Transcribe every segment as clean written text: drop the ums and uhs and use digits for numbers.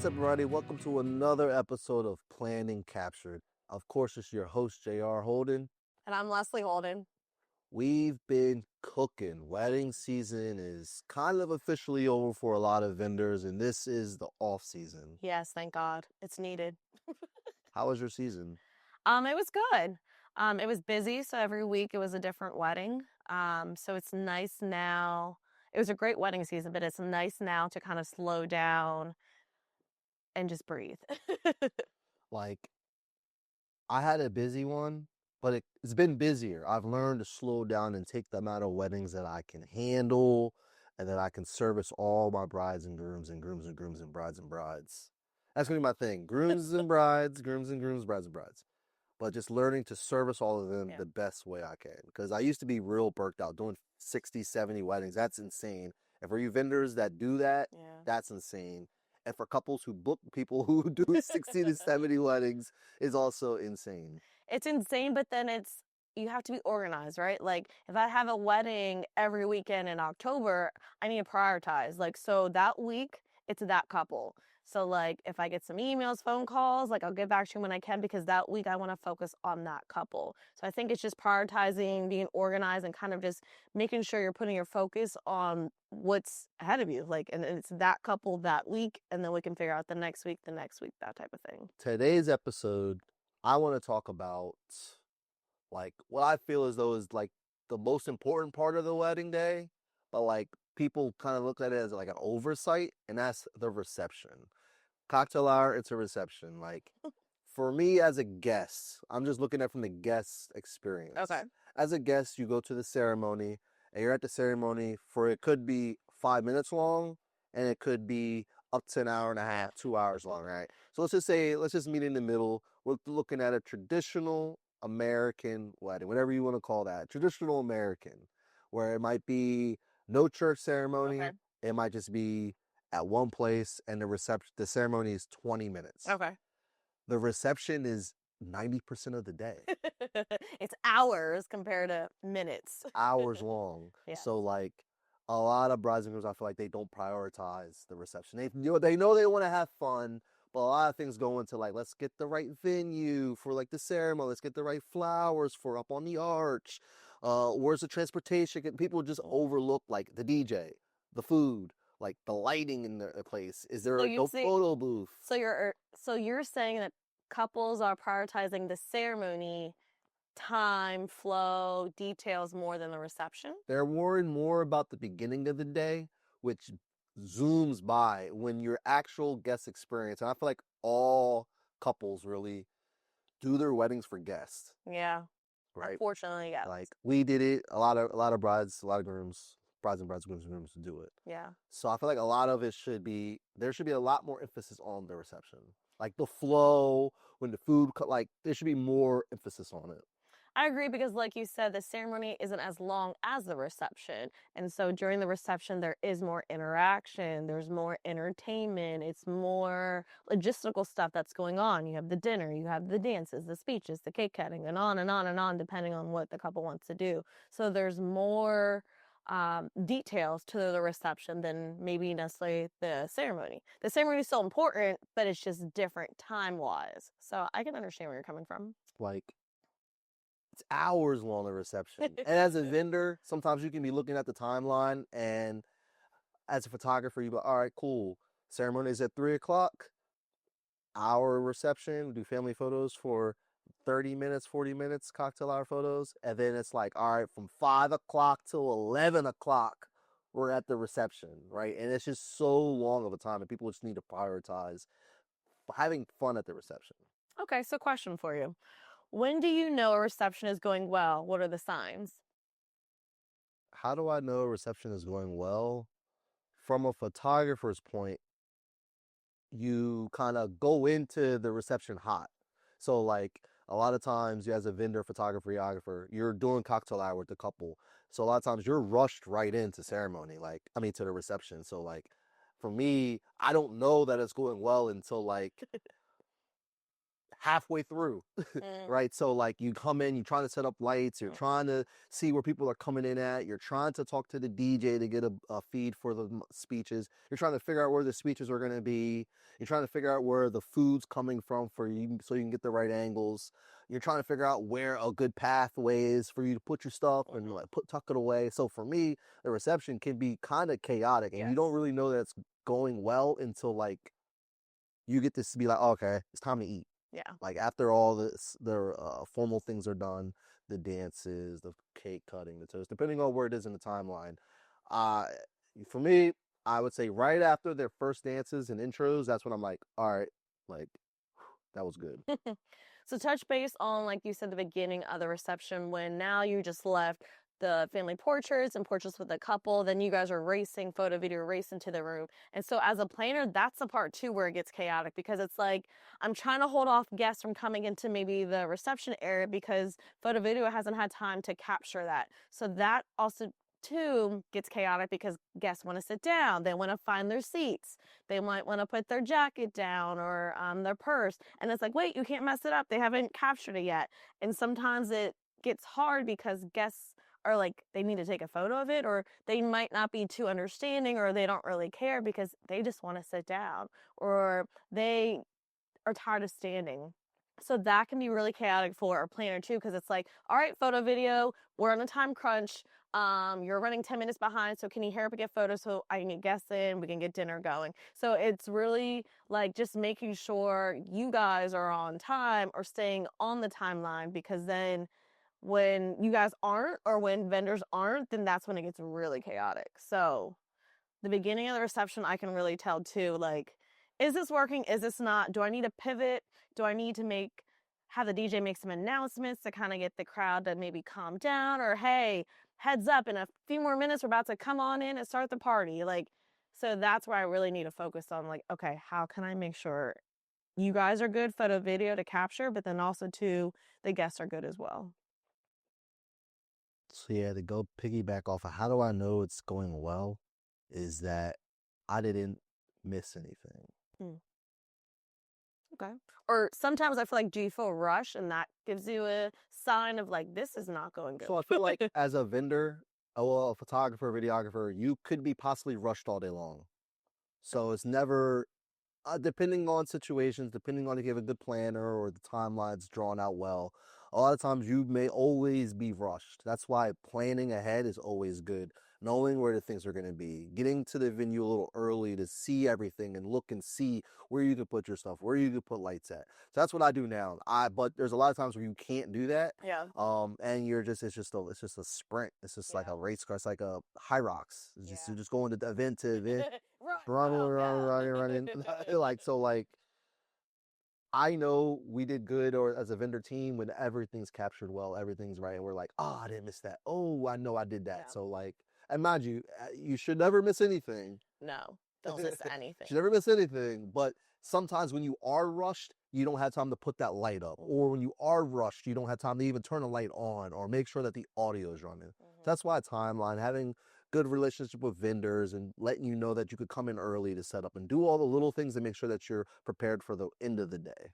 What's up, everybody? Welcome to another episode of Planning Captured. Of course, it's your host, J.R. Holden. And I'm Leslie Holden. We've been cooking. Wedding season is kind of officially over for a lot of vendors, and this is the off season. Yes, thank God. It's needed. How was your season? It was good. It was busy, so every week it was a different wedding. So it's nice now. It was a great wedding season, but it's nice now to kind of slow down and just breathe. Like, I had a busy one, but it's been busier. I've learned to slow down and take the amount of weddings that I can handle and that I can service all my brides and grooms and grooms and grooms and brides and brides. That's gonna be my thing. Grooms and brides, grooms and grooms, brides and brides. But just learning to service all of them the best way I can. Because I used to be real burnt out doing 60, 70 weddings. That's insane. And for you vendors that do that, that's insane. And for couples who book people who do 60 to 70 weddings is also insane. It's insane, but then you have to be organized, right? Like if I have a wedding every weekend in October, I need to prioritize. Like, so that week it's that couple. So like if I get some emails, phone calls, like I'll get back to you when I can because that week I want to focus on that couple. So I think it's just prioritizing, being organized and kind of just making sure you're putting your focus on what's ahead of you. Like, and it's that couple that week, and then we can figure out the next week, that type of thing. Today's episode, I want to talk about like what I feel as though is like the most important part of the wedding day, but like people kind of look at it as like an oversight, and that's the reception. Cocktail hour, it's a reception. Like for me as a guest, I'm just looking at it from the guest experience. Okay. As a guest, you go to the ceremony and you're at the ceremony for it could be 5 minutes long and it could be up to an hour and a half, 2 hours long, right? So let's just meet in the middle. We're looking at a traditional American wedding, whatever you want to call that, traditional American, where it might be no church ceremony. Okay. It might just be at one place, and the ceremony is 20 minutes. Okay. The reception is 90% of the day. It's hours compared to minutes. Hours long. Yeah. So like a lot of brides and grooms, I feel like they don't prioritize the reception. They know they want to have fun, but a lot of things go into like, let's get the right venue for like the ceremony. Let's get the right flowers for up on the arch. Where's the transportation? People just overlook like the DJ, the food, like the lighting in the place. Is there no photo booth? So you're saying that couples are prioritizing the ceremony, time, flow, details more than the reception? They're worried more about the beginning of the day, which zooms by when your actual guest experience. And I feel like all couples really do their weddings for guests. Yeah. Right. Unfortunately, yes. Like we did it. A lot of brides, a lot of grooms, brides and grooms do it. Yeah. So I feel like a lot of it there should be a lot more emphasis on the reception. Like the flow, when the food, like there should be more emphasis on it. I agree because like you said, the ceremony isn't as long as the reception. And so during the reception, there is more interaction. There's more entertainment. It's more logistical stuff that's going on. You have the dinner, you have the dances, the speeches, the cake cutting, and on and on and on, depending on what the couple wants to do. So there's more details to the reception than maybe necessarily the ceremony. The ceremony is still important, but it's just different time-wise. So I can understand where you're coming from. Like, it's hours long a reception. And as a vendor, sometimes you can be looking at the timeline, and as a photographer, you go, all right, cool. Ceremony is at 3:00. Hour reception, we do family photos for 30 minutes, 40 minutes, cocktail hour photos. And then it's like, all right, from 5:00 till 11:00, we're at the reception, right? And it's just so long of a time, and people just need to prioritize having fun at the reception. Okay, so question for you. When do you know a reception is going well? What are the signs? How do I know a reception is going well? From a photographer's point, you kind of go into the reception hot. So like a lot of times you as a vendor, photographer, videographer, you're doing cocktail hour with the couple. So a lot of times you're rushed right into ceremony, to the reception. So like for me, I don't know that it's going well until like halfway through, Mm, right? So like you come in, you're trying to set up lights, you're mm, trying to see where people are coming in at, you're trying to talk to the DJ to get a feed for the speeches, you're trying to figure out where the speeches are going to be, you're trying to figure out where the food's coming from for you so you can get the right angles. You're trying to figure out where a good pathway is for you to put your stuff and mhm. like tuck it away. So for me, the reception can be kind of chaotic and you don't Yes. really know that it's going well until like you get to be like, oh, okay, it's time to eat. Yeah. Like after all this, the formal things are done, the dances, the cake cutting, the toast, depending on where it is in the timeline. Uh, for me, I would say right after their first dances and intros, that's when I'm like, all right, like that was good. So touch base on, like you said, the beginning of the reception when now you just left the family portraits and portraits with the couple, then you guys are racing, photo video race into the room. And so as a planner, that's the part too where it gets chaotic because it's like I'm trying to hold off guests from coming into maybe the reception area because photo video hasn't had time to capture that. So that also too gets chaotic because guests want to sit down, they want to find their seats, they might want to put their jacket down or their purse. And it's like, wait, you can't mess it up. They haven't captured it yet. And sometimes it gets hard because guests are like, they need to take a photo of it, or they might not be too understanding, or they don't really care because they just want to sit down, or they are tired of standing. So that can be really chaotic for a planner too, because it's like, all right, photo video, we're on a time crunch. You're running 10 minutes behind, so can you hurry up and get photos so I can get guests in, we can get dinner going. So it's really like just making sure you guys are on time or staying on the timeline, because then when you guys aren't or when vendors aren't, then that's when it gets really chaotic. So the beginning of the reception, I can really tell too, like, is this working? Is this not? Do I need to pivot? Do I need to have the DJ make some announcements to kind of get the crowd to maybe calm down? Or, hey, heads up, in a few more minutes, we're about to come on in and start the party. Like, so that's where I really need to focus on, like, okay, how can I make sure you guys are good photo video to capture, but then also too, the guests are good as well. So yeah, to go piggyback off of how do I know it's going well, is that I didn't miss anything. Hmm. Okay. Or sometimes I feel like, do you feel rush and that gives you a sign of like, this is not going So I feel like good? as a vendor, well, a photographer, videographer, you could be possibly rushed all day long. So it's never, depending on situations, depending on if you have a good planner or the timeline's drawn out well, a lot of times you may always be rushed. That's why planning ahead is always good. Knowing where the things are going to be, getting to the venue a little early to see everything and look and see where you can put your stuff, where you can put lights at. So that's what I do now. But there's a lot of times where you can't do that. Yeah. And it's just a sprint. It's just like Yeah. a race car. It's like a high rocks. It's just Yeah. you're just going to event to event, Run, running, go, running, running, running. go. Like so, like I know we did good or as a vendor team when everything's captured well, everything's right, and we're like, oh, I didn't miss that. Oh, I know I did that. Yeah. So like, and mind you, you should never miss anything. No, don't miss anything. Should never miss anything. But sometimes when you are rushed, you don't have time to put that light up, Mhm. or when you are rushed, you don't have time to even turn a light on or make sure that the audio is running. Mhm. That's why timeline, having good relationship with vendors and letting you know that you could come in early to set up and do all the little things to make sure that you're prepared for the end of the day.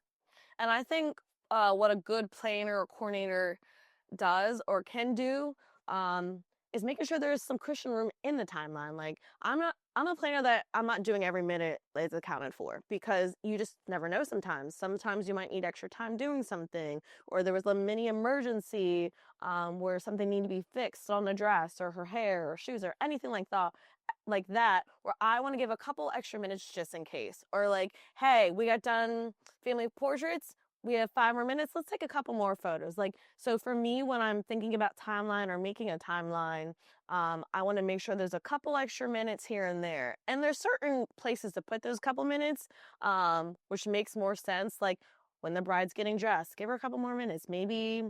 And I think what a good planner or coordinator does or can do um, is making sure there's some cushion room in the timeline. Like I'm a planner that I'm not doing every minute is accounted for because you just never know sometimes. Sometimes you might need extra time doing something, or there was a mini emergency where something needed to be fixed on a dress or her hair or shoes or anything like that, where I want to give a couple extra minutes just in case. Or like, hey, we got done family portraits. We have 5 more minutes. Let's take a couple more photos. Like, so for me, when I'm thinking about timeline or making a timeline, I want to make sure there's a couple extra minutes here and there. And there's certain places to put those couple minutes, which makes more sense. Like when the bride's getting dressed, give her a couple more minutes. Maybe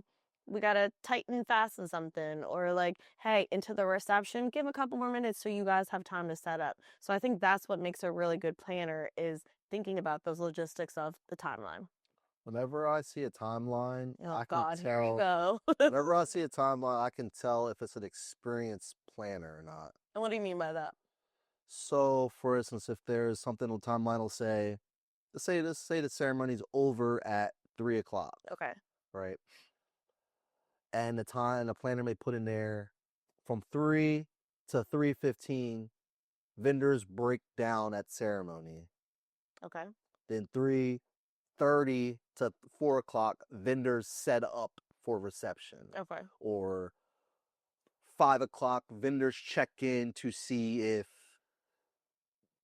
we gotta tighten fasten something, or like, hey, into the reception, give a couple more minutes so you guys have time to set up. So I think that's what makes a really good planner is thinking about those logistics of the timeline. Whenever I see a timeline, Oh I can God, here we tell. go. Whenever I see a timeline, I can tell if it's an experienced planner or not. And what do you mean by that? So, for instance, if there's something on timeline will say, let's say the ceremony's over at 3 o'clock, Okay. right? And the time the planner may put in there from 3 to 3:15, vendors break down at ceremony. Okay. Then 3:30 to 4 o'clock, vendors set up for reception. Okay. Or 5 o'clock, vendors check in to see if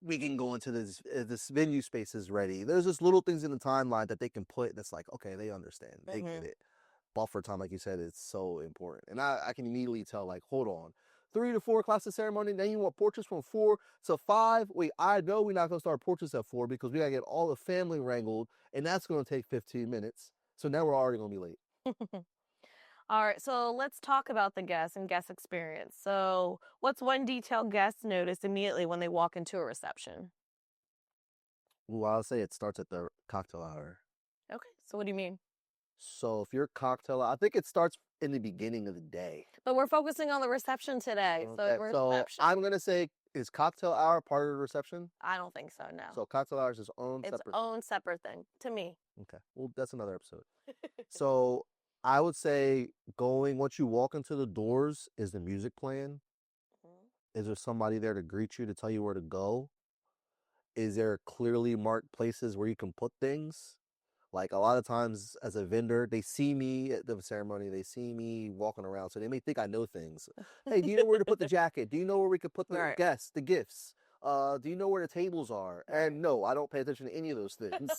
we can go into this venue space is ready. There's just little things in the timeline that they can put that's like, okay, they understand. They get it. Buffer time, like you said, is so important. And I can immediately tell, like, hold on. 3 to 4 o'clock's the ceremony, then you want portraits from 4 to 5. Wait, I know we're not gonna start portraits at 4 because we gotta get all the family wrangled, and that's gonna take 15 minutes. So now we're already gonna be late. All right, so let's talk about the guest and guest experience. So, what's one detail guests notice immediately when they walk into a reception? Well, I'll say it starts at the cocktail hour. Okay, so what do you mean? So if your cocktail, I think it starts in the beginning of the day. But we're focusing on the reception today. So, Okay, so reception. I'm gonna say, is cocktail hour part of the reception? I don't think so, no. So cocktail hour is its own Its separate. own separate thing to me. Okay, well that's another episode. So I would say once you walk into the doors, is the music playing? Is there somebody there to greet you to tell you where to go? Is there clearly marked places where you can put things? Like a lot of times as a vendor, they see me at the ceremony, they see me walking around, so they may think I know things. Hey, do you know where to put the jacket? Do you know where we could put the Right. guests, the gifts? Do you know where the tables are? And no, I don't pay attention to any of those things.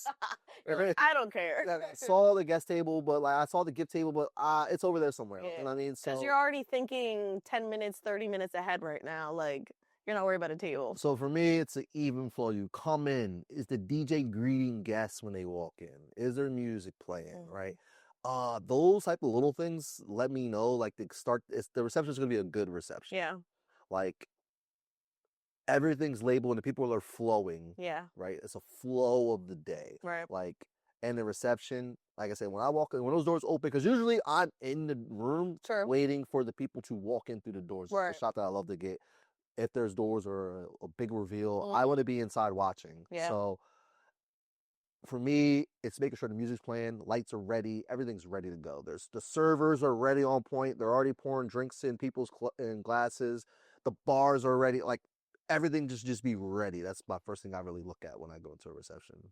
You're like, I don't care. Like, I saw the guest table, but like I saw the gift table, but it's over there somewhere else. Yeah. You know what I mean? Because So you're already thinking 10 minutes, 30 minutes ahead right now. Like, you're not worried about a table. So for me, it's an even flow. You come in. Is the DJ greeting guests when they walk in? Is there music playing? Right. Those type of little things let me know. Like the reception is gonna be a good reception. Yeah. Like everything's labeled and the people are flowing. Yeah. Right. It's a flow of the day. Right. Like and the reception. Like I said, when I walk in, when those doors open, because usually I'm in the room waiting for the people to walk in through the doors. Right. It's a shot that I love to get. If there's doors or a big reveal, I want to be inside watching. Yeah. So for me, it's making sure the music's playing, lights are ready, everything's ready to go. The servers are ready on point. They're already pouring drinks in people's in glasses. The bars are ready. Like everything just be ready. That's my first thing I really look at when I go into a reception.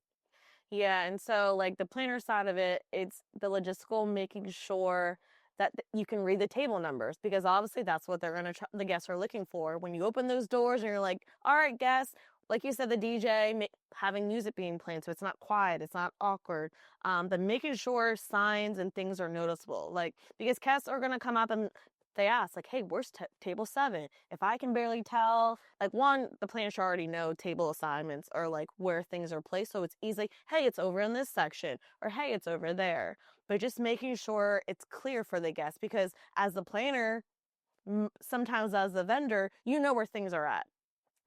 Yeah, and so like the planner side of it, it's the logistical, making sure that you can read the table numbers because obviously that's what the guests are looking for. When you open those doors and you're like, all right, guests, like you said, the DJ having music being played, so it's not quiet, it's not awkward. But making sure signs and things are noticeable, like because guests are gonna come up and they ask, like, hey, where's table 7? If I can barely tell, like, one, the planner should already know table assignments or, like, where things are placed. So it's easy, hey, it's over in this section, or hey, it's over there. But just making sure it's clear for the guest because as the planner, sometimes as the vendor, you know where things are at.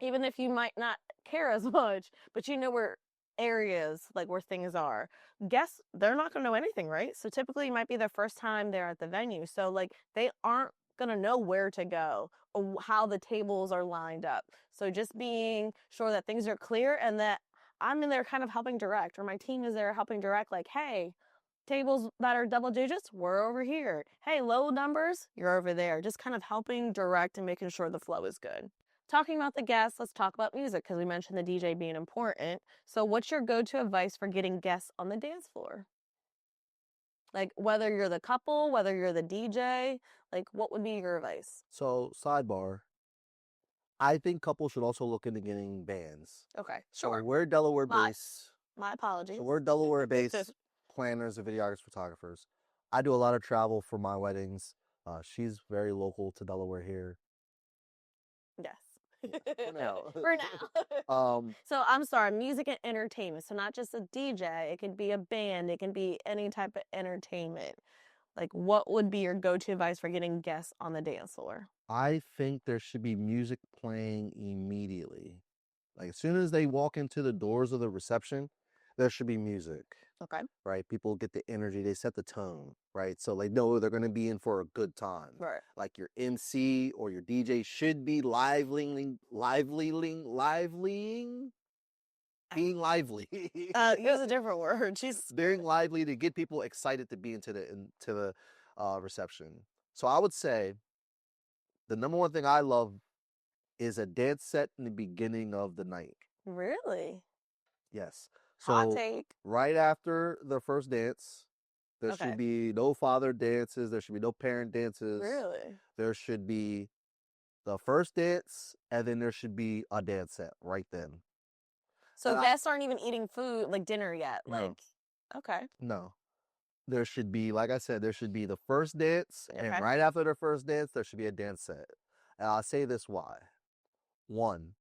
Even if you might not care as much, but you know where areas like where things are. Guests, they're not gonna know anything, right? So typically it might be their first time there at the venue. So like they aren't gonna know where to go or how the tables are lined up. So just being sure that things are clear and that I'm in there kind of helping direct or my team is there helping direct, like, hey, tables that are double digits, we're over here. Hey, low numbers, you're over there. Just kind of helping direct and making sure the flow is good. Talking about the guests, let's talk about music because we mentioned the DJ being important. So, what's your go to advice for getting guests on the dance floor? Like, whether you're the couple, whether you're the DJ, like, what would be your advice? So, sidebar, I think couples should also look into getting bands. Okay, So sure. we're Delaware based. My apologies. So we're Delaware based planners and videographers, photographers. I do a lot of travel for my weddings. She's very local to Delaware here. Yes. For now. For now. So I'm sorry, music and entertainment. So not just a DJ, it could be a band, it can be any type of entertainment. Like what would be your go-to advice for getting guests on the dance floor? I think there should be music playing immediately. Like as soon as they walk into the doors of the reception, there should be music. Okay. Right? People get the energy, they set the tone, right? So they know they're going to be in for a good time. Right. Like your MC or your DJ should be livelying being lively. Use a different word. Jesus Being Christ. lively to get people excited to be into the reception. So I would say the number one thing I love is a dance set in the beginning of the night. Really? Yes. Hot So take. right after the first dance, there should Okay. be no father dances. There should be no parent dances. Really? There should be the first dance, and then there should be a dance set right then. So And I guests aren't even eating food like dinner yet. Like, no, okay. no. There should be, like I said, there should be the first dance, and Okay. right after the first dance, there should be a dance set. And I'll say this why. One,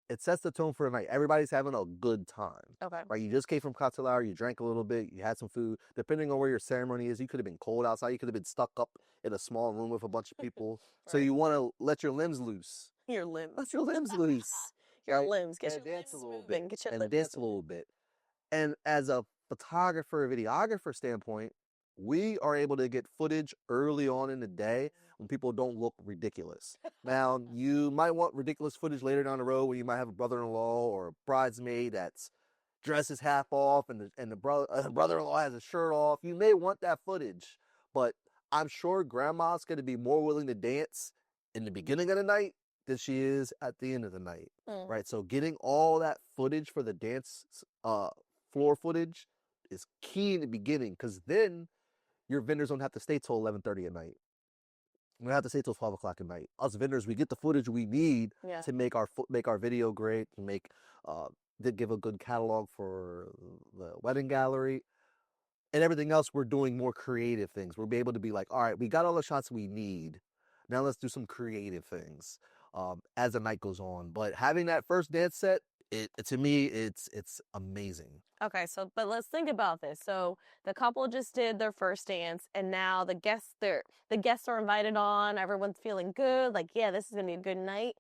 it sets the tone for the night. Everybody's having a good time. Okay. Right? You just came from cocktail hour, you drank a little bit, you had some food. Depending on where your ceremony is, you could have been cold outside, you could have been stuck up in a small room with a bunch of people. So Right. you want to let your limbs loose. Your limbs. Let your limbs loose. Your Right? limbs. Get And your dance a limbs little bit. moving. Get your And limbs dance a moving. little bit. And as a photographer, videographer standpoint, we are able to get footage early on in the day when people don't look ridiculous. Now, you might want ridiculous footage later down the road when you might have a brother-in-law or a bridesmaid that's dress is half off and the brother-in-law has a shirt off. You may want that footage, but I'm sure grandma's going to be more willing to dance in the beginning of the night than she is at the end of the night, Mm. right? So getting all that footage for the dance floor footage is key in the beginning, because then your vendors don't have to stay till 11:30 at night. We don't have to stay till 12 o'clock at night. Us vendors, we get the footage we need Yeah. to make our video great, to make to give a good catalog for the wedding gallery, and everything else. We're doing more creative things. We'll be able to be like, all right, we got all the shots we need. Now let's do some creative things as the night goes on. But having that first dance set, to me, it's amazing. Okay, so but let's think about this. So the couple just did their first dance and now the guests are invited on, everyone's feeling good, like yeah, this is going to be a good night.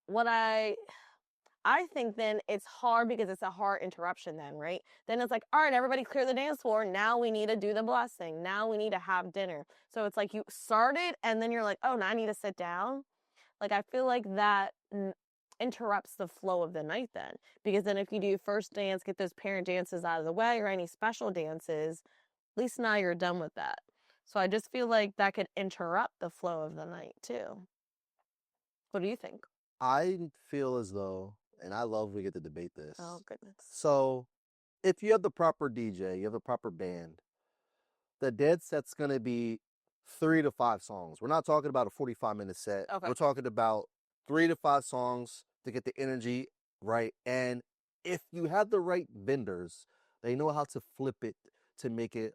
What I think then it's hard because it's a hard interruption then, right? Then it's like, all right, everybody clear the dance floor. Now we need to do the blessing. Now we need to have dinner. So it's like you started and then you're like, oh, now I need to sit down. Like I feel like that interrupts the flow of the night then. Because then if you do first dance, get those parent dances out of the way or any special dances, at least now you're done with that. So I just feel like that could interrupt the flow of the night too. What do you think? I feel as though, and I love we get to debate this. Oh goodness. So, if you have the proper DJ, you have the proper band, the dead set's going to be 3 to 5 songs. We're not talking about a 45-minute set. Okay. We're talking about 3 to 5 songs to get the energy right. And if you have the right vendors, they know how to flip it to make it.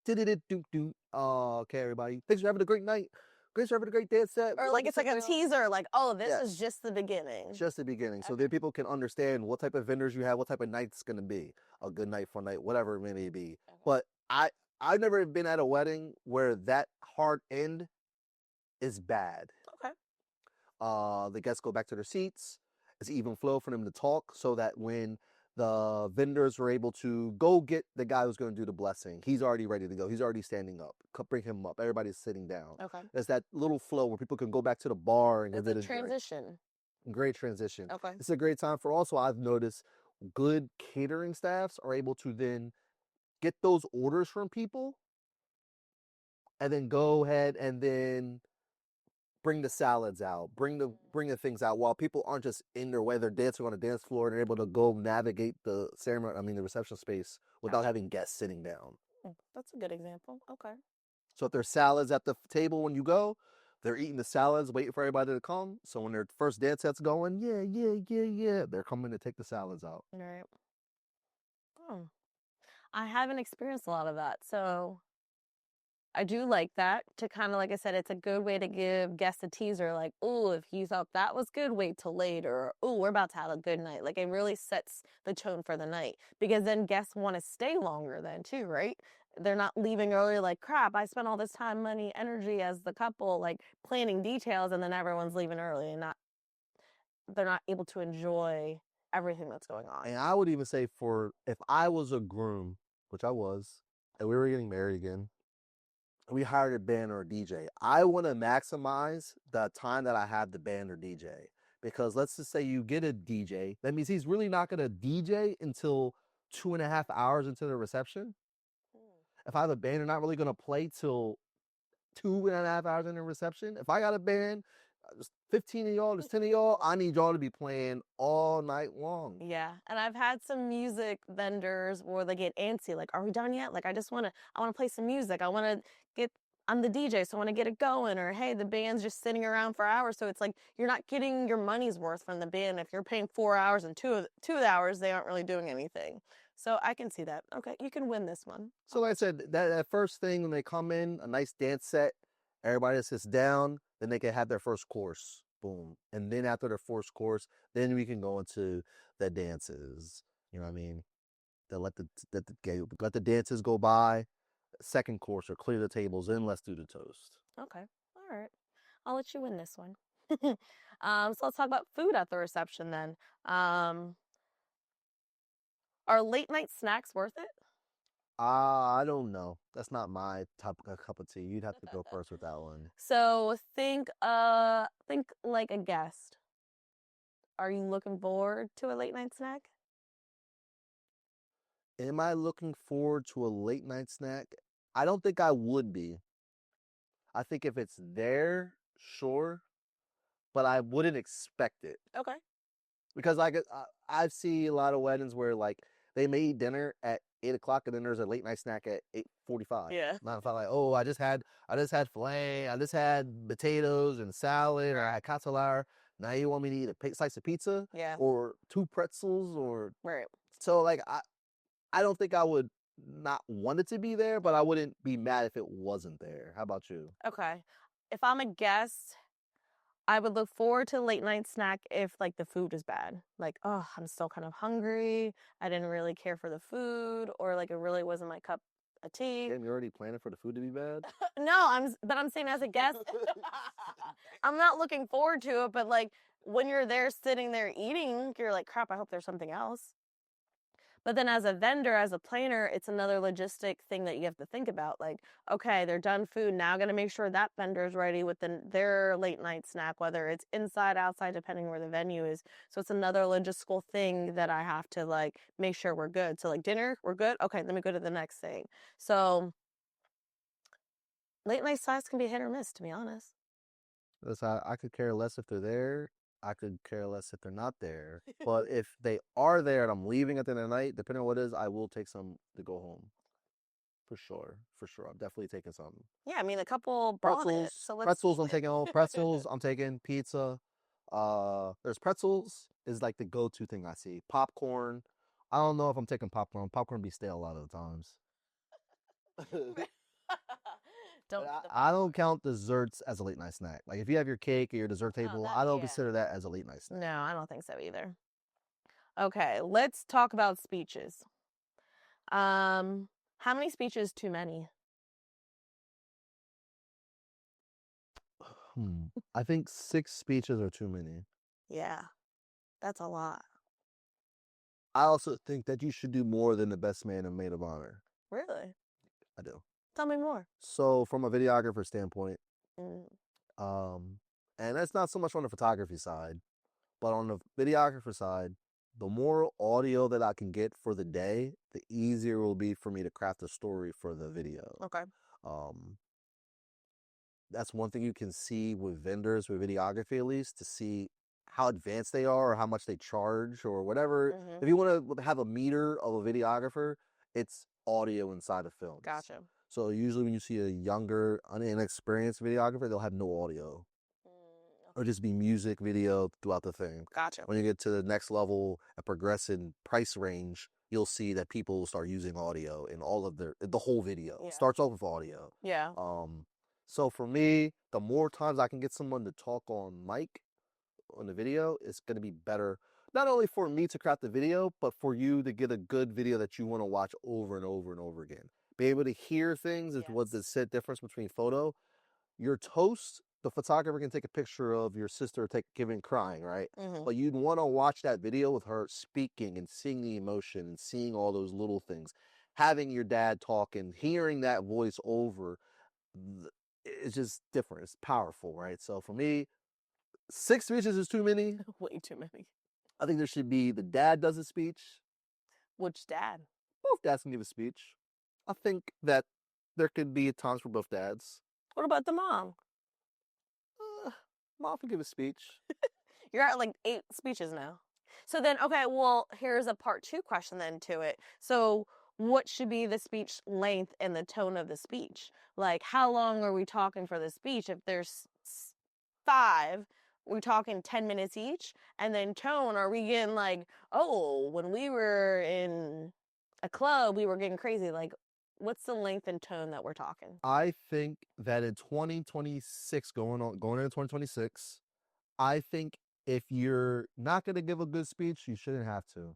Okay, everybody. Thanks for having a great night. Thanks for having a great dance set. Or like it's like a teaser, like, oh, this is Yes. just the beginning. Just the beginning. So Okay. then people can understand what type of vendors you have, what type of night it's going to be. A good night, fun night, whatever it may be. Okay. But I've never been at a wedding where that hard end is bad. Okay. The guests go back to their seats. It's even flow for them to talk, so that when the vendors were able to go get the guy who's going to do the blessing, he's already ready to go. He's already standing up. Bring him up. Everybody's sitting down. Okay. There's that little flow where people can go back to the bar and It's get a a drink. transition. Great transition. Okay. It's a great time for, also, I've noticed good catering staffs are able to then get those orders from people and then go ahead and then bring the salads out, bring the things out while people aren't just in their way. They're dancing on a dance floor and they're able to go navigate the the reception space without having guests sitting down. That's a good example. Okay. So if there's salads at the table when you go, they're eating the salads, waiting for everybody to come. So when their first dance set's going, yeah, they're coming to take the salads out. All right. Oh, I haven't experienced a lot of that. So I do like that to kind of, like I said, it's a good way to give guests a teaser like, oh, if you thought that was good, wait till later. Oh, we're about to have a good night. Like it really sets the tone for the night because then guests want to stay longer then too, right? They're not leaving early like, crap, I spent all this time, money, energy as the couple, like planning details, and then everyone's leaving early and they're not able to enjoy everything that's going on. And I would even say, if I was a groom, which I was, and we were getting married again, we hired a band or a DJ, I want to maximize the time that I have the band or DJ. Because let's just say you get a DJ, that means he's really not going to DJ until 2.5 hours into the reception. If I have a band, they're not really going to play till 2.5 hours in the reception. If I got a band, there's 15 of y'all, there's 10 of y'all, I need y'all to be playing all night long. Yeah, and I've had some music vendors where they get antsy, like, "Are we done yet? Like, I wanna play some music. I'm the DJ, so I wanna get it going." Or, "Hey, the band's just sitting around for hours." So it's like you're not getting your money's worth from the band if you're paying 4 hours and two of the hours they aren't really doing anything. So I can see that. Okay, you can win this one. So like I said, that first thing when they come in, a nice dance set, everybody sits down, then they can have their first course. Boom. And then after their first course, then we can go into the dances. You know what I mean? They'll let the dances go by. Second course or clear the tables, then let's do the toast. Okay. All right. I'll let you win this one. So let's talk about food at the reception then. Are late night snacks worth it? I don't know. That's not my cup of tea. You'd have to go first with that one. So think like a guest. Are you looking forward to a late night snack? Am I looking forward to a late night snack? I don't think I would be. I think if it's there, sure, but I wouldn't expect it Okay. because I see a lot of weddings where like they may eat dinner at 8 o'clock and then there's a late night snack at 8:45. Yeah. Not if I like, oh, I just had filet, I just had potatoes and salad, or I had cassoulet. Now you want me to eat a slice of pizza Yeah. or two pretzels or Right. so like I don't think I would not want it to be there, but I wouldn't be mad if it wasn't there. How about you? Okay. If I'm a guest, I would look forward to late night snack if like the food is bad. Like, oh, I'm still kind of hungry. I didn't really care for the food, or like it really wasn't my cup of tea. Damn, you're already planning for the food to be bad? No, but I'm saying as a guest, I'm not looking forward to it, but like when you're there sitting there eating, you're like, crap, I hope there's something else. But then as a vendor, as a planner, it's another logistic thing that you have to think about. Like, okay, they're done food. Now got to make sure that vendor's ready with their late night snack, whether it's inside, outside, depending where the venue is. So it's another logistical thing that I have to like make sure we're good. So like dinner, we're good. Okay, let me go to the next thing. So late night snacks can be hit or miss, to be honest. Listen, I could care less if they're there. I could care less if they're not there. But if they are there and I'm leaving at the end of the night, depending on what it is, I will take some to go home. For sure. For sure. I'm definitely taking some. Yeah, I mean, a couple brought it. So let's. Pretzels, I'm taking home. Pretzels, I'm taking pizza. There's pretzels is like the go-to thing I see. Popcorn. I don't know if I'm taking popcorn. Popcorn be stale a lot of the times. Don't. I don't count desserts as a late night snack. Like if you have your cake or your dessert table, I don't yeah. consider that as a late night snack. No, I don't think so either. Okay, let's talk about speeches. How many speeches too many? I think 6 speeches are too many. Yeah, that's a lot. I also think that you should do more than the best man and maid of honor. Really? I do. Tell me more. So from a videographer standpoint, Mm, and that's not so much on the photography side, but on the videographer side, the more audio that I can get for the day, the easier it will be for me to craft a story for the video. okay. Um, that's one thing you can see with vendors with videography, at least, to see how advanced they are or how much they charge or whatever. Mm-hmm. If you want to have a meter of a videographer, it's audio inside of films. Gotcha. So usually when you see a younger, inexperienced videographer, they'll have no audio. Or just be music video throughout the thing. Gotcha. When you get to the next level and progress in price range, you'll see that people start using audio in all of the whole video. Yeah. It starts off with audio. Yeah. So for me, the more times I can get someone to talk on mic on the video, it's going to be better. Not only for me to craft the video, but for you to get a good video that you want to watch over and over and over again. Be able to hear things is what the set difference between photo. Your toast, the photographer can take a picture of your sister giving crying, right? Mm-hmm. But you'd want to watch that video with her speaking and seeing the emotion and seeing all those little things. Having your dad talk and hearing that voice over, it's just different. It's powerful, right? So for me, 6 speeches is too many. Way too many. I think there should be the dad does a speech. Which dad? Both dads can give a speech. I think that there could be times for both dads. What about the mom? Mom can give a speech. You're at like 8 speeches now. So then, okay, well, here's a part 2 question then to it. So what should be the speech length and the tone of the speech? Like, how long are we talking for the speech? If there's 5, we're talking 10 minutes each. And then tone, are we getting like, oh, when we were in a club, we were getting crazy. Like, what's the length and tone that we're talking? I think that in 2026, going into 2026, I think if you're not going to give a good speech, you shouldn't have to.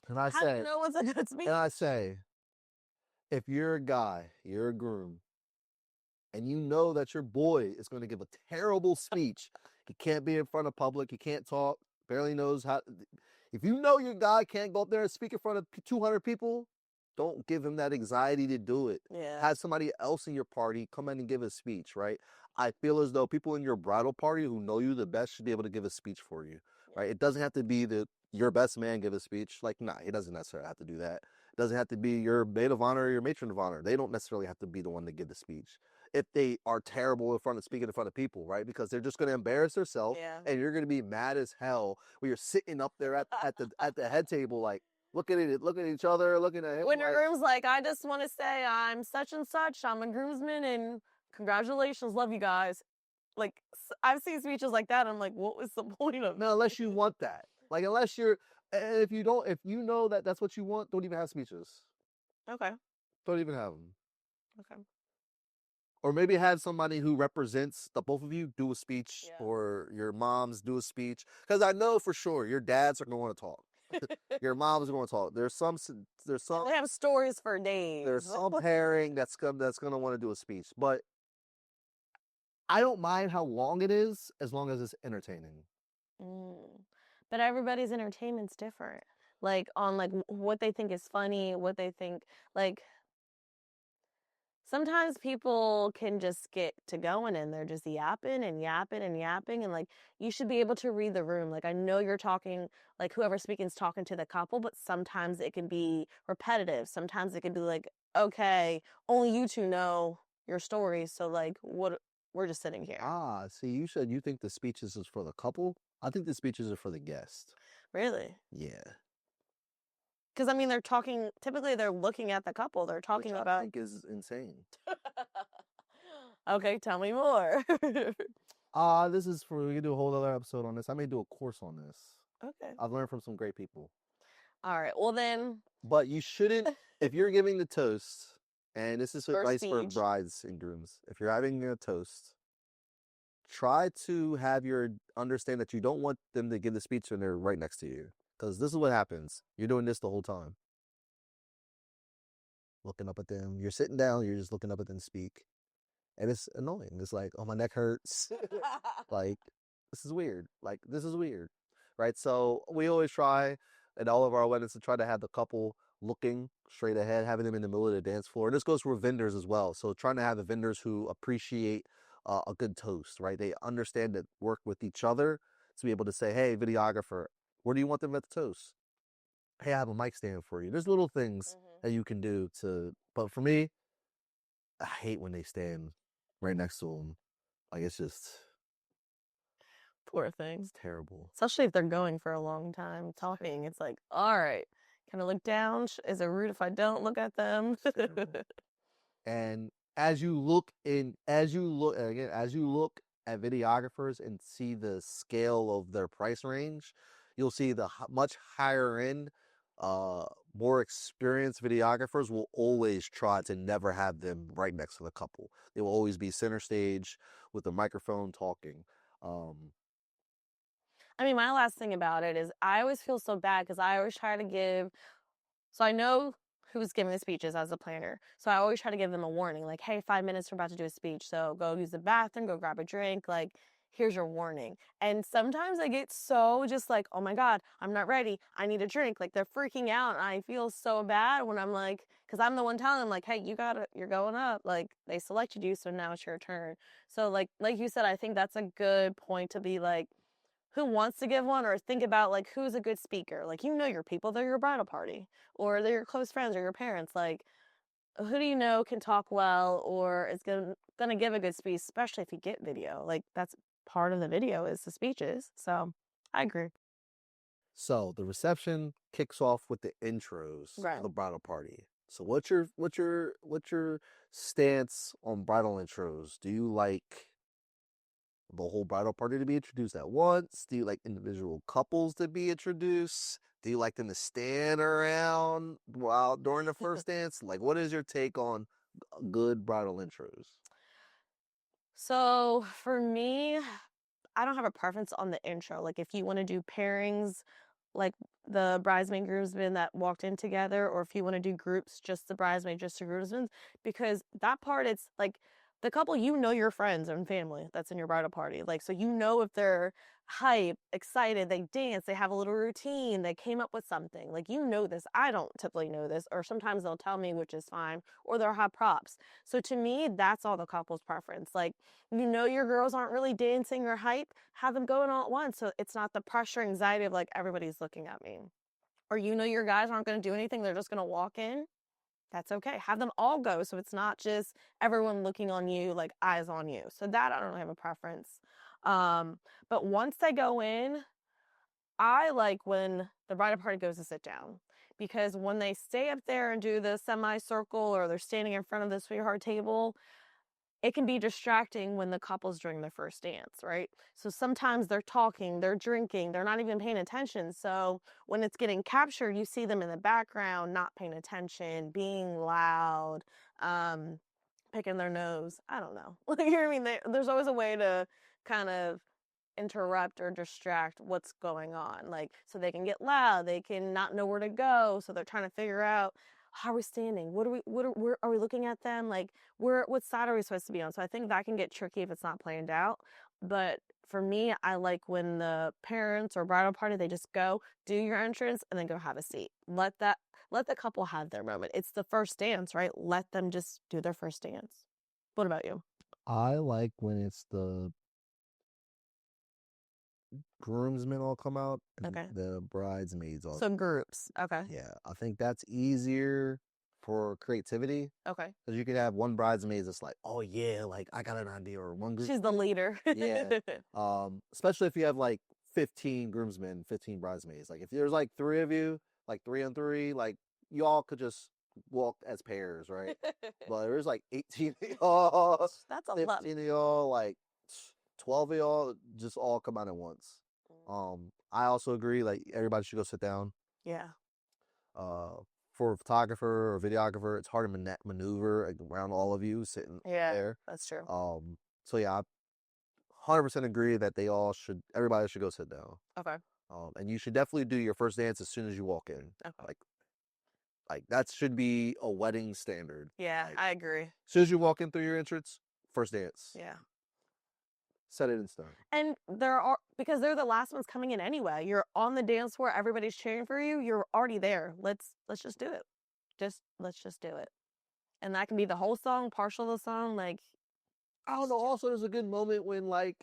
And I How do you say, know what's a good speech? and I say, if you're a guy, you're a groom, and you know that your boy is going to give a terrible speech, he can't be in front of public, he can't talk, barely knows how. If you know your guy can't go up there and speak in front of 200 people, don't give him that anxiety to do it. Yeah. Have somebody else in your party come in and give a speech, right? I feel as though people in your bridal party who know you the best should be able to give a speech for you, right? It doesn't have to be your best man give a speech. Like, nah, he doesn't necessarily have to do that. It doesn't have to be your maid of honor or your matron of honor. They don't necessarily have to be the one to give the speech if they are terrible in front of speaking in front of people, right? Because they're just going to embarrass themselves, Yeah. and you're going to be mad as hell when you're sitting up there at the head table, like looking at each other, looking at him. When your like, groom's like, I just want to say I'm such and such, I'm a groomsman, and congratulations, love you guys. Like, I've seen speeches like that. I'm like, what was the point of no, unless you want that. Like, unless you're, if you don't, if you know that that's what you want, don't even have speeches. Okay. Don't even have them. Okay. Or maybe have somebody who represents the both of you do a speech, Yeah. or your moms do a speech. Because I know for sure your dads are going to want to talk. Your mom's going to talk. There's some. They have stories for days. There's some pairing that's going to want to do a speech, but I don't mind how long it is as long as it's entertaining. But everybody's entertainment's different. Like on like what they think is funny, what they think like. Sometimes people can just get to going and they're just yapping and yapping and yapping, and like you should be able to read the room. Like I know you're talking, like whoever's speaking is talking to the couple, but sometimes it can be repetitive. Sometimes it can be like, okay, only you two know your story, so like what we're just sitting here. Ah, see, you said you think the speeches is for the couple. I think the speeches are for the guest. Really? Yeah. Because I mean, they're talking. Typically, they're looking at the couple. They're talking Which about. I think is insane. Okay, tell me more. This is for, we can do a whole other episode on this. I may do a course on this. Okay. I've learned from some great people. All right. Well then. But you shouldn't, if you're giving the toast, and this is Or advice for speech. brides and grooms, if you're having a toast, try to have your understand that you don't want them to give the speech when they're right next to you. Because this is what happens. You're doing this the whole time. Looking up at them. You're sitting down, you're just looking up at them speak. And it's annoying. It's like, oh, my neck hurts. Like, this is weird. Like, this is weird. Right? So we always try at all of our weddings to try to have the couple looking straight ahead, having them in the middle of the dance floor. And this goes for vendors as well. So trying to have the vendors who appreciate a good toast, right? They understand that work with each other to be able to say, hey, videographer, where do you want them at the toast? Hey, I have a mic stand for you. There's little things that you can do but for me, I hate when they stand right next to them. Like, it's just. Poor thing. It's terrible. Especially if they're going for a long time talking. It's like, all right, can I look down? Is it rude if I don't look at them? And as you look at videographers and see the scale of their price range, you'll see the much higher end, more experienced videographers will always try to never have them right next to the couple. They will always be center stage with a microphone talking. I mean, my last thing about it is I always feel so bad because I always try to give. So I know who's giving the speeches as a planner. So I always try to give them a warning, like, hey, 5 minutes, we're about to do a speech. So go use the bathroom, go grab a drink. Like, here's your warning. And sometimes I get so just like, oh my God, I'm not ready. I need a drink. Like they're freaking out. And I feel so bad when I'm like, because I'm the one telling them, like, hey, you're going up. Like they selected you. So now it's your turn. So like you said, I think that's a good point to be like, who wants to give one, or think about like who's a good speaker. Like your people, they're your bridal party, or they're your close friends or your parents. Like who do you know can talk well or is gonna give a good speech, especially if you get video. Like that's part of the video is the speeches. So I agree. So the reception kicks off with the intros Right. of the bridal party. So what's your stance on bridal intros? Do you like the whole bridal party to be introduced at once? Do you like individual couples to be introduced? Do you like them to stand around while during the first dance? Like, what is your take on good bridal intros? So for me, I don't have a preference on the intro. Like if you want to do pairings, like the bridesmaid groomsmen that walked in together, or if you want to do groups, just the bridesmaid, just the groomsmen, because that part, it's like the couple, your friends and family that's in your bridal party. Like, so if they're hype, excited, they dance, they have a little routine, they came up with something. Like, this. I don't typically know this, or sometimes they'll tell me, which is fine, or they'll have props. So to me, that's all the couple's preference. Like, your girls aren't really dancing or hype, have them going all at once. So it's not the pressure, anxiety of like everybody's looking at me. Or your guys aren't going to do anything, they're just going to walk in. That's okay. Have them all go so it's not just everyone looking on you, like eyes on you. So that I don't really have a preference. But once they go in, I like when the bridal party goes to sit down, because when they stay up there and do the semicircle or they're standing in front of the sweetheart table, it can be distracting when the couple's doing their first dance, right? So sometimes they're talking, they're drinking, they're not even paying attention. So when it's getting captured, you see them in the background, not paying attention, being loud, um, picking their nose. I don't know. You know what I mean? There's always a way to kind of interrupt or distract what's going on. Like, so they can get loud, they can not know where to go. So they're trying to figure out, how are we standing? Where are we looking at them? Like, what side are we supposed to be on? So I think that can get tricky if it's not planned out. But for me, I like when the parents or bridal party, they just go do your entrance and then go have a seat. Let the couple have their moment. It's the first dance, right? Let them just do their first dance. What about you? I like when it's the groomsmen all come out and Okay. the bridesmaids all. So groups. Okay. Yeah, I think that's easier for creativity Okay. because you could have one bridesmaid that's like, oh yeah, like I got an idea, or one group. She's the leader. Yeah. Especially if you have like 15 groomsmen, 15 bridesmaids. Like if there's like three of you, like 3 on 3, like y'all could just walk as pairs, right? But there's like 18 of y'all, That's a lot. 15 of y'all, like 12 of y'all, just all come out at once. I also agree, like everybody should go sit down. Yeah. For a photographer or videographer, it's hard to maneuver around all of you sitting there. That's true. So yeah, I 100% agree that everybody should go sit down. Okay. And you should definitely do your first dance as soon as you walk in. Okay. Like that should be a wedding standard. Yeah, Like, I agree. as soon as you walk in through your entrance, first dance. Yeah. Set it in stone. And because they're the last ones coming in anyway. You're on the dance floor, everybody's cheering for you. You're already there. Let's just do it. Let's just do it. And that can be the whole song, partial of the song, like I don't know. Also, there's a good moment when like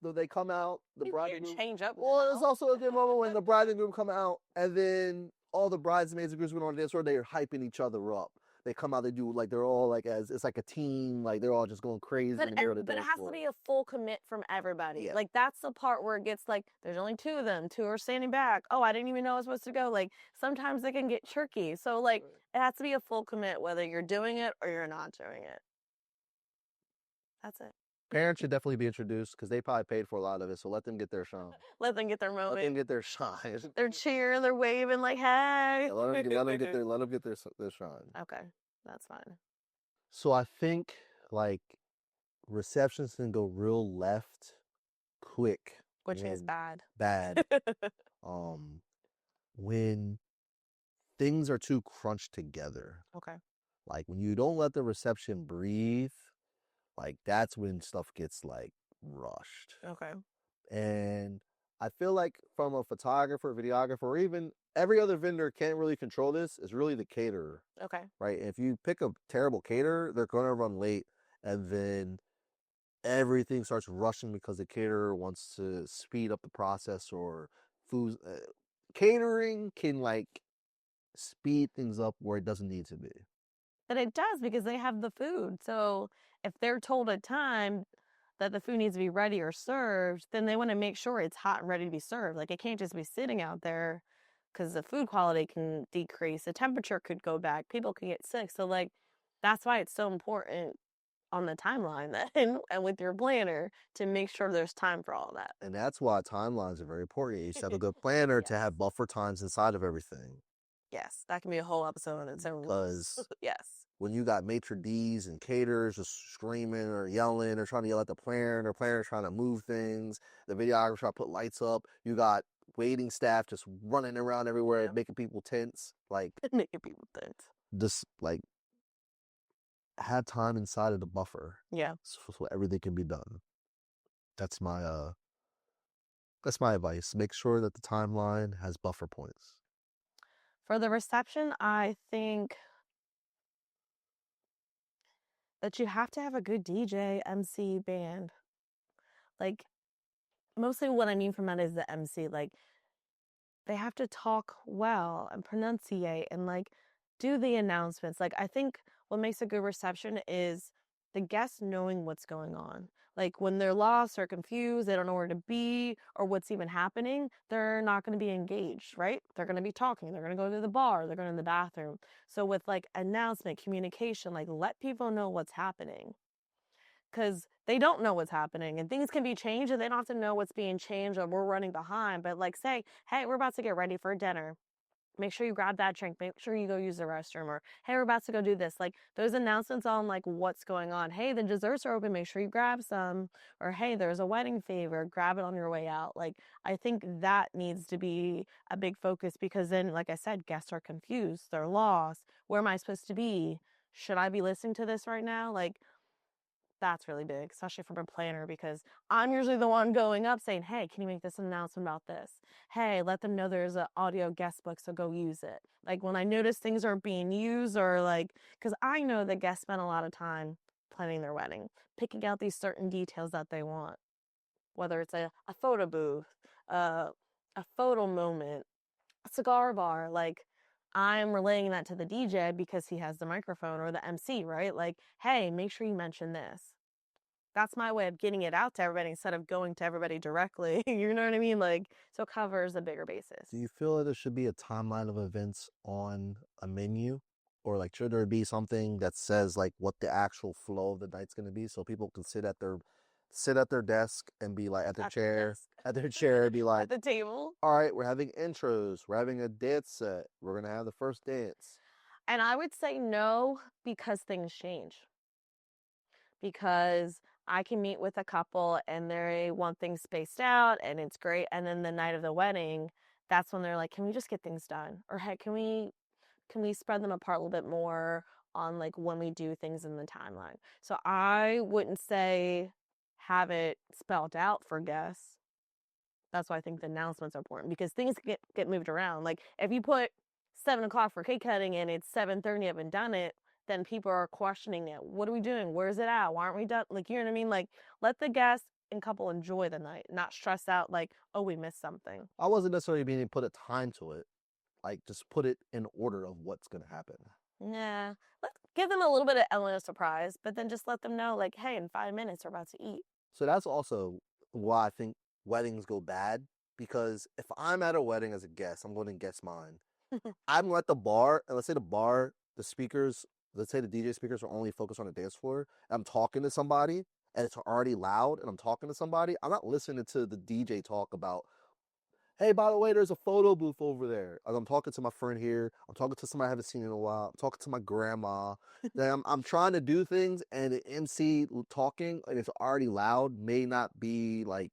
they come out, the bride and groom. Change up. Well, there's also a good moment when the bride and groom come out, and then all the bridesmaids and groomsmen on the dance floor, they're hyping each other up. They come out, they do like they're all like it's like a team, like they're all just going crazy in the middle of the But it dance has floor. to be a full commit from everybody. Yeah. Like that's the part where it gets like there's only 2 of them, 2 are standing back. Oh, I didn't even know I was supposed to go. Like sometimes it can get tricky. So like it has to be a full commit whether you're doing it or you're not doing it. That's it. Parents should definitely be introduced because they probably paid for a lot of it. So let them get their shine. Let them get their moment. Let them get their shine. They're cheering, they're waving like, hey. Yeah, let them get their shine. Okay, that's fine. So I think like receptions can go real left quick. Which is bad. Bad. When things are too crunched together. Okay. Like when you don't let the reception breathe, like that's when stuff gets like rushed. Okay. And I feel like from a photographer, videographer, or even every other vendor can't really control this. It's really the caterer, Okay. right? If you pick a terrible caterer, they're going to run late, and then everything starts rushing because the caterer wants to speed up the process or food. Catering can like speed things up where it doesn't need to be. But it does because they have the food. So if they're told at time that the food needs to be ready or served, then they want to make sure it's hot and ready to be served. Like it can't just be sitting out there because the food quality can decrease, the temperature could go back, people can get sick. So like that's why it's so important on the timeline then and with your planner to make sure there's time for all that. And that's why timelines are very important. You should have a good planner to Yes. have buffer times inside of everything. Yes, that can be a whole episode on its own. Because yes. when you got maitre d's and caterers just screaming or yelling or trying to yell at the planner, the planner trying to move things, the videographer trying to put lights up, you got waiting staff just running around everywhere, Yeah. making people tense. Like making people tense. just like have time inside of the buffer. Yeah. So everything can be done. That's my advice. Make sure that the timeline has buffer points. For the reception, I think that you have to have a good DJ, MC, band. Like, mostly what I mean from that is the MC. Like, they have to talk well and pronunciate and like do the announcements. Like, I think what makes a good reception is the guests knowing what's going on. Like, when they're lost or confused, they don't know where to be or what's even happening, they're not going to be engaged, right? They're going to be talking. They're going to go to the bar. They're going to the bathroom. So, with like announcement, communication, like let people know what's happening because they don't know what's happening and things can be changed and they don't have to know what's being changed or we're running behind. But like say, hey, we're about to get ready for dinner. Make sure you grab that drink. Make sure you go use the restroom. Or hey, we're about to go do this. Like those announcements on like what's going on. Hey, the desserts are open. Make sure you grab some. Or hey, there's a wedding favor. Grab it on your way out. Like I think that needs to be a big focus because then, like I said, guests are confused. They're lost. Where am I supposed to be? Should I be listening to this right now? Like that's really big, especially from a planner, because I'm usually the one going up saying, hey, can you make this announcement about this? Hey, let them know there's an audio guest book, so go use it. Like when I notice things aren't being used or like, because I know that guests spend a lot of time planning their wedding, picking out these certain details that they want, whether it's a photo booth, a photo moment, a cigar bar, like I'm relaying that to the DJ because he has the microphone or the MC, right? Like, hey, make sure you mention this. That's my way of getting it out to everybody instead of going to everybody directly. You know what I mean? Like, so it covers a bigger basis. Do you feel that there should be a timeline of events on a menu? Or like should there be something that says like what the actual flow of the night's gonna be so people can sit at their desk and be like at their chair and be like At the table. all right, we're having intros, we're having a dance set, we're gonna have the first dance. And I would say no because things change. Because I can meet with a couple and they want things spaced out and it's great. And then the night of the wedding, that's when they're like, can we just get things done? Or hey, can we spread them apart a little bit more on like when we do things in the timeline? So I wouldn't say have it spelled out for guests. That's why I think the announcements are important because things get moved around. Like if you put 7 o'clock for cake cutting and it's 7:30, I haven't done it, then people are questioning it. What are we doing? Where's it at? Why aren't we done? Like you know what I mean? Like let the guests and couple enjoy the night, not stress out like, oh, we missed something. I wasn't necessarily meaning to put a time to it. Like just put it in order of what's gonna happen. Yeah. Let's give them a little bit of element of surprise, but then just let them know, like, hey, in 5 minutes we're about to eat. So that's also why I think weddings go bad. Because if I'm at a wedding as a guest, I'm going to guest mine. I'm at the bar, and let's say the speakers, let's say the DJ speakers are only focused on the dance floor. And I'm talking to somebody, and it's already loud, and I'm talking to somebody. I'm not listening to the DJ talk about, hey, by the way, there's a photo booth over there. I'm talking to my friend here. I'm talking to somebody I haven't seen in a while. I'm talking to my grandma. Then I'm trying to do things, and the MC talking, and it's already loud, may not be like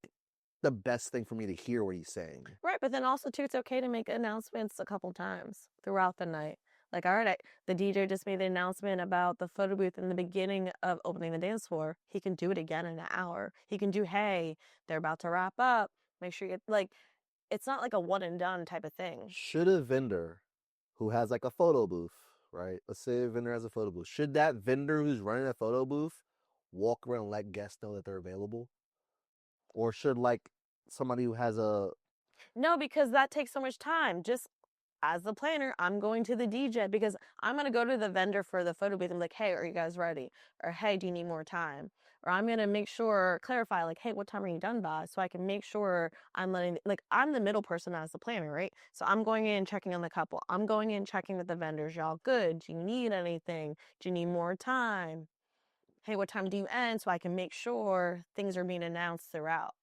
the best thing for me to hear what he's saying. Right, but then also too, it's okay to make announcements a couple times throughout the night. Like, all right, the DJ just made the announcement about the photo booth in the beginning of opening the dance floor. He can do it again in an hour. He can do, hey, they're about to wrap up. Make sure you get, like, it's not like a one and done type of thing. Should a vendor who has like a photo booth, right? Let's say a vendor has a photo booth. Should that vendor who's running a photo booth walk around and let guests know that they're available? Or should like somebody who has a No, because that takes so much time. Just as the planner, I'm going to the DJ because I'm going to go to the vendor for the photo booth and be like, hey, are you guys ready? Or hey, do you need more time? Or I'm going to make sure, clarify, like, hey, what time are you done by? So I can make sure I'm letting, like, I'm the middle person as the planner, right? So I'm going in, checking on the couple. I'm going in, checking with the vendors. Y'all good? Do you need anything? Do you need more time? Hey, what time do you end? So I can make sure things are being announced throughout.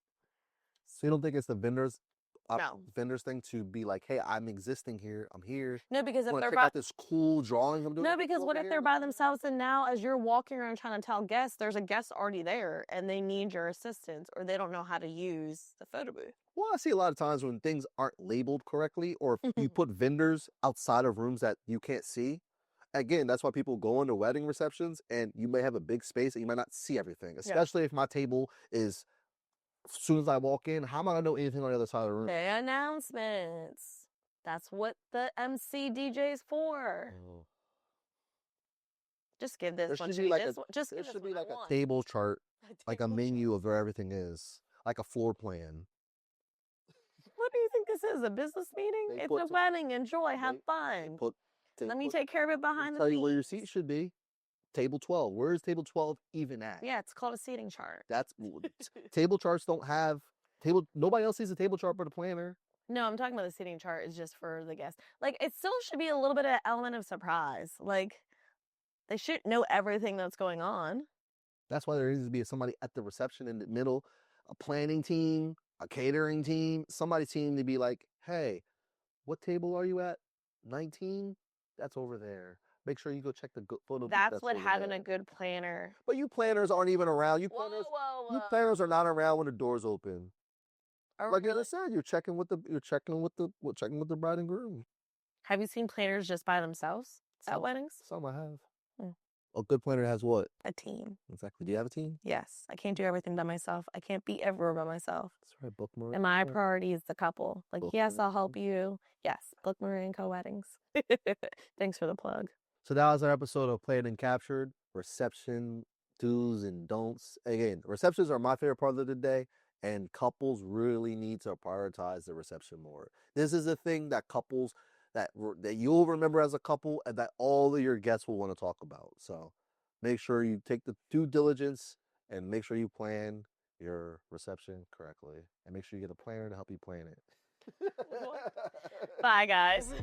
so you don't think it's the No. vendors thing to be like, hey, I'm existing here. I'm here. No, because if Want to they're check out this cool drawing I'm doing? no, because what if they're by themselves and now as you're walking around trying to tell guests, there's a guest already there and they need your assistance or they don't know how to use the photo booth. Well, I see a lot of times when things aren't labeled correctly, or if you put vendors outside of rooms that you can't see. Again, that's why people go into wedding receptions and you may have a big space and you might not see everything, especially if my table is, as soon as I walk in, how am I going to know anything on the other side of the room? The announcements. That's what the MC DJ is for. Oh. Just give this There one should to be me. like There should be like a table chart, like a menu of where everything is, like a floor plan. What do you think this is? A business meeting? It's a wedding. Enjoy. Have fun. Let me take care of it behind the Tell you where your scenes. seat should be. Table 12. Where is table 12 even at? Yeah, it's called a seating chart. That's table charts don't have table. Nobody else sees a table chart but the planner. No, I'm talking about the seating chart is just for the guests. Like, it still should be a little bit of element of surprise. Like, they should know everything that's going on. That's why there needs to be somebody at the reception in the middle, a planning team, a catering team, somebody team to be like, hey, what table are you at? 19? That's over there. Make sure you go check the photo. That's what having a good planner. But you planners aren't even around. You planners are not around when the doors open. Like I said, you're checking with the bride and groom. Have you seen planners just by themselves at weddings? Some I have. A good planner has what? A team. Exactly. Do you have a team? Yes. I can't do everything by myself. I can't be everywhere by myself. That's right. Book Marie. And my priority is the couple. Like, yes, I'll help you. Yes. Book Marie and Co Weddings. Thanks for the plug. So that was our episode of Planned and Captured. Reception do's and don'ts. Again, receptions are my favorite part of the day, and couples really need to prioritize the reception more. This is a thing that couples that you'll remember as a couple and that all of your guests will want to talk about. So make sure you take the due diligence and make sure you plan your reception correctly, and make sure you get a planner to help you plan it. Bye, guys.